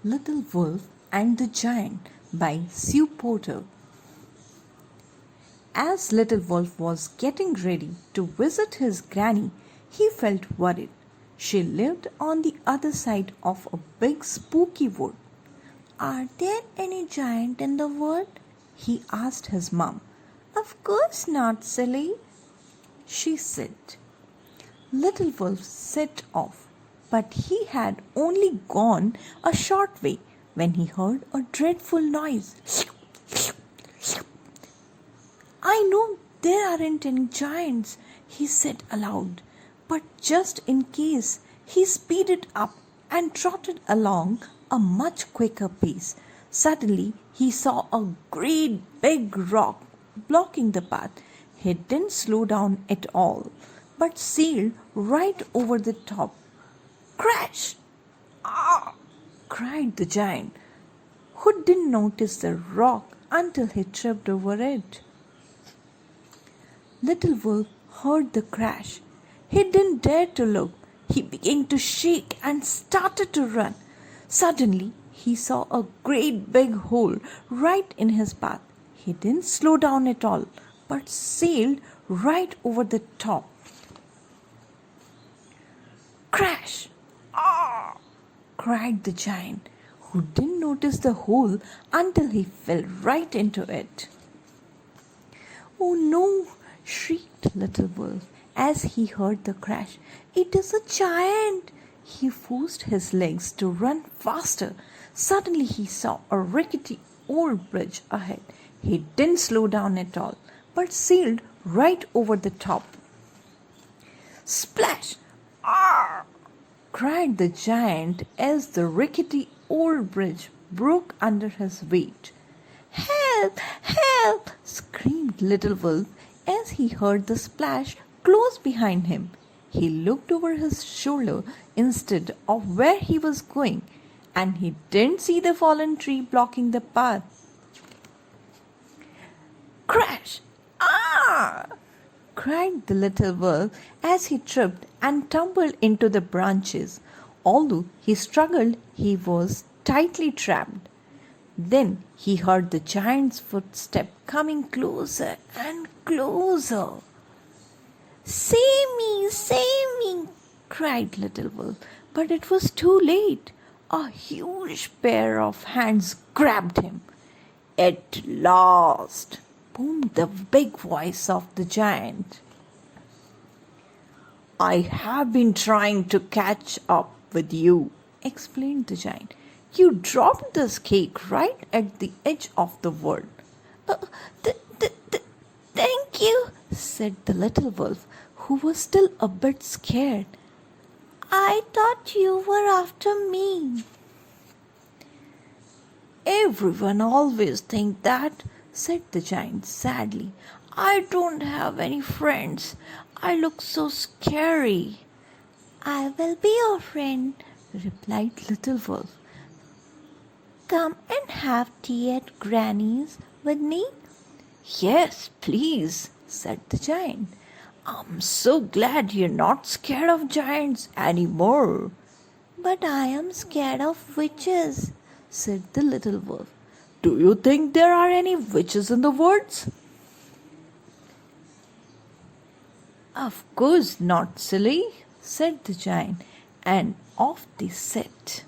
Little Wolf and the Giant by Sue Porter. As Little Wolf was getting ready to visit his granny, he felt worried. She lived on the other side of a big spooky wood. "Are there any giants in the wood?" he asked his mom. "Of course not, silly," she said. Little Wolf set off, but he had only gone a short way when he heard a dreadful noise. "I know there aren't any giants," he said aloud, but just in case, he speeded up and trotted along a much quicker pace. Suddenly, he saw a great big rock blocking the path. He didn't slow down at all, but sailed right over the top. "Crash!" "Ah!" cried the giant, who didn't notice the rock until he tripped over it. Little Wolf heard the crash. He didn't dare to look. He began to shake and started to run. Suddenly, he saw a great big hole right in his path. He didn't slow down at all, but sailed right over the top. "Crash!" "Ah!" cried the giant, who didn't notice the hole until he fell right into it. "Oh no!" shrieked Little Wolf as he heard the crash. "It is a giant!" He forced his legs to run faster. Suddenly he saw a rickety old bridge ahead. He didn't slow down at all, but sailed right over the top. Splash! "Ah!" cried the giant as the rickety old bridge broke under his weight. "Help! Help!" screamed Little Wolf as he heard the splash close behind him. He looked over his shoulder instead of where he was going, and he didn't see the fallen tree blocking the path. Crash! "Ah!" cried the little wolf as he tripped and tumbled into the branches. Although he struggled, he was tightly trapped. Then he heard the giant's footstep coming closer and closer. "Save me! Save me!" cried Little Wolf, but it was too late. A huge pair of hands grabbed him. "At last!" boomed the big voice of the giant. "I have been trying to catch up with you," explained the giant. "You dropped this cake right at the edge of the wood." Thank you," said the little wolf, who was still a bit scared. "I thought you were after me." "Everyone always thinks that," said the giant sadly. "I don't have any friends. I look so scary." "I will be your friend," replied Little Wolf. "Come and have tea at Granny's with me." "Yes, please," said the giant. "I'm so glad you're not scared of giants anymore." "But I am scared of witches," said the little wolf. "Do you think there are any witches in the woods?" "Of course not, silly," said the giant, and off they set.